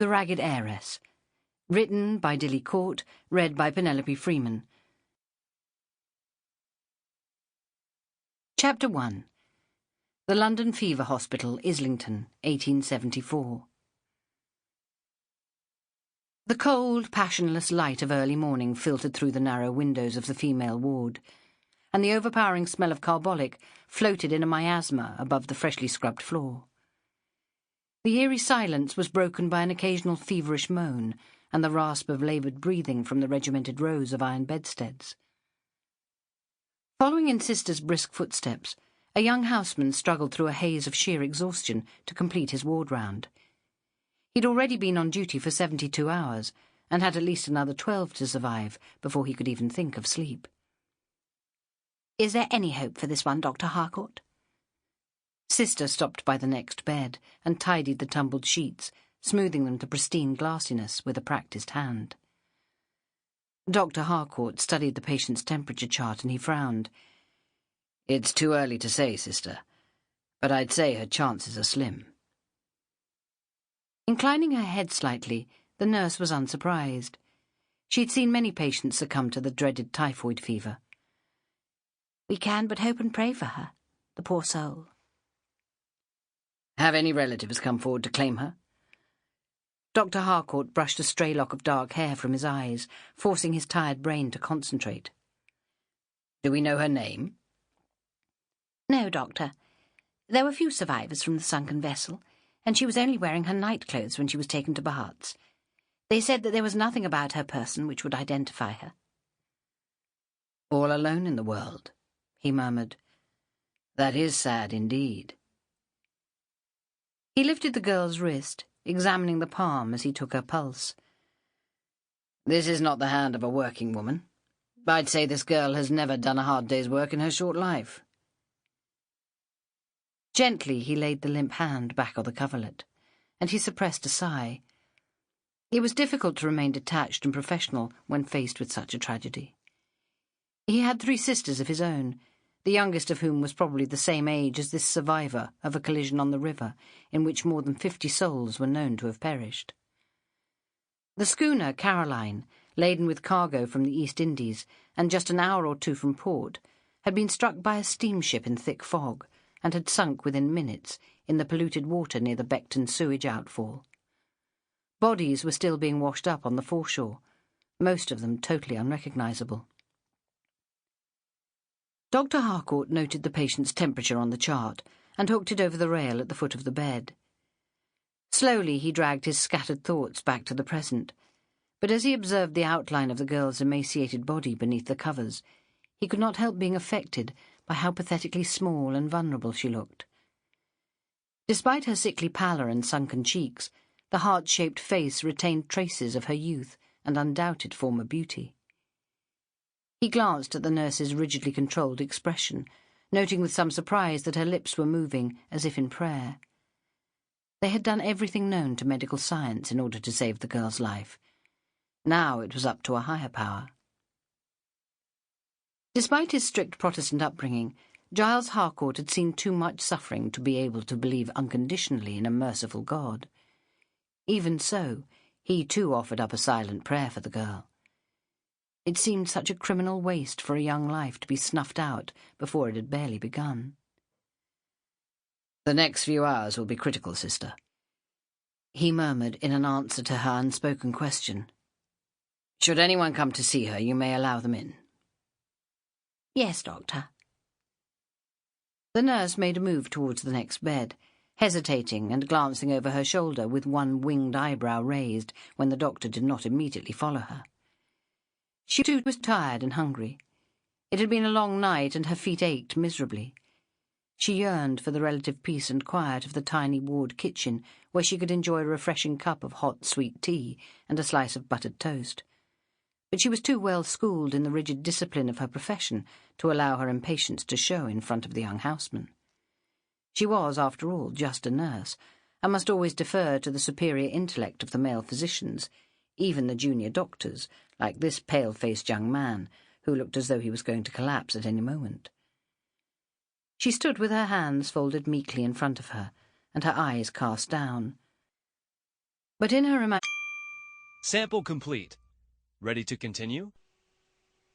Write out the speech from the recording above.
The Ragged Heiress. Written by Dilly Court, read by Penelope Freeman. Chapter 1. The London Fever Hospital, Islington, 1874. The cold, passionless light of early morning filtered through the narrow windows of the female ward, and the overpowering smell of carbolic floated in a miasma above the freshly scrubbed floor. The eerie silence was broken by an occasional feverish moan and the rasp of laboured breathing from the regimented rows of iron bedsteads. Following in Sister's brisk footsteps, a young houseman struggled through a haze of sheer exhaustion to complete his ward round. He'd already been on duty for 72 hours and had at least another 12 to survive before he could even think of sleep. "Is there any hope for this one, Dr. Harcourt?" Sister stopped by the next bed and tidied the tumbled sheets, smoothing them to pristine glassiness with a practised hand. Dr. Harcourt studied the patient's temperature chart and he frowned. "It's too early to say, Sister, but I'd say her chances are slim." Inclining her head slightly, the nurse was unsurprised. She'd seen many patients succumb to the dreaded typhoid fever. "We can but hope and pray for her, the poor soul." "Have any relatives come forward to claim her?" Dr. Harcourt brushed a stray lock of dark hair from his eyes, forcing his tired brain to concentrate. "Do we know her name?" "No, Doctor. There were few survivors from the sunken vessel, and she was only wearing her nightclothes when she was taken to Bart's. They said that there was nothing about her person which would identify her." "All alone in the world," he murmured. "That is sad indeed." He lifted the girl's wrist, examining the palm as he took her pulse. "This is not the hand of a working woman. I'd say this girl has never done a hard day's work in her short life." Gently he laid the limp hand back on the coverlet, and he suppressed a sigh. It was difficult to remain detached and professional when faced with such a tragedy. He had 3 sisters of his own, the youngest of whom was probably the same age as this survivor of a collision on the river in which more than 50 souls were known to have perished. The schooner Caroline, laden with cargo from the East Indies and just an hour or 2 from port, had been struck by a steamship in thick fog and had sunk within minutes in the polluted water near the Beckton sewage outfall. Bodies were still being washed up on the foreshore, most of them totally unrecognisable. Dr. Harcourt noted the patient's temperature on the chart and hooked it over the rail at the foot of the bed. Slowly he dragged his scattered thoughts back to the present, but as he observed the outline of the girl's emaciated body beneath the covers, he could not help being affected by how pathetically small and vulnerable she looked. Despite her sickly pallor and sunken cheeks, the heart-shaped face retained traces of her youth and undoubted former beauty. He glanced at the nurse's rigidly controlled expression, noting with some surprise that her lips were moving as if in prayer. They had done everything known to medical science in order to save the girl's life. Now it was up to a higher power. Despite his strict Protestant upbringing, Giles Harcourt had seen too much suffering to be able to believe unconditionally in a merciful God. Even so, he too offered up a silent prayer for the girl. It seemed such a criminal waste for a young life to be snuffed out before it had barely begun. "The next few hours will be critical, Sister," he murmured in an answer to her unspoken question. "Should anyone come to see her, you may allow them in." "Yes, Doctor." The nurse made a move towards the next bed, hesitating and glancing over her shoulder with one winged eyebrow raised when the doctor did not immediately follow her. She too was tired and hungry. It had been a long night and her feet ached miserably. She yearned for the relative peace and quiet of the tiny ward kitchen where she could enjoy a refreshing cup of hot, sweet tea and a slice of buttered toast. But she was too well schooled in the rigid discipline of her profession to allow her impatience to show in front of the young houseman. She was, after all, just a nurse, and must always defer to the superior intellect of the male physicians, even the junior doctors, like this pale-faced young man, who looked as though he was going to collapse at any moment. She stood with her hands folded meekly in front of her, and her eyes cast down. But in her Sample complete. Ready to continue?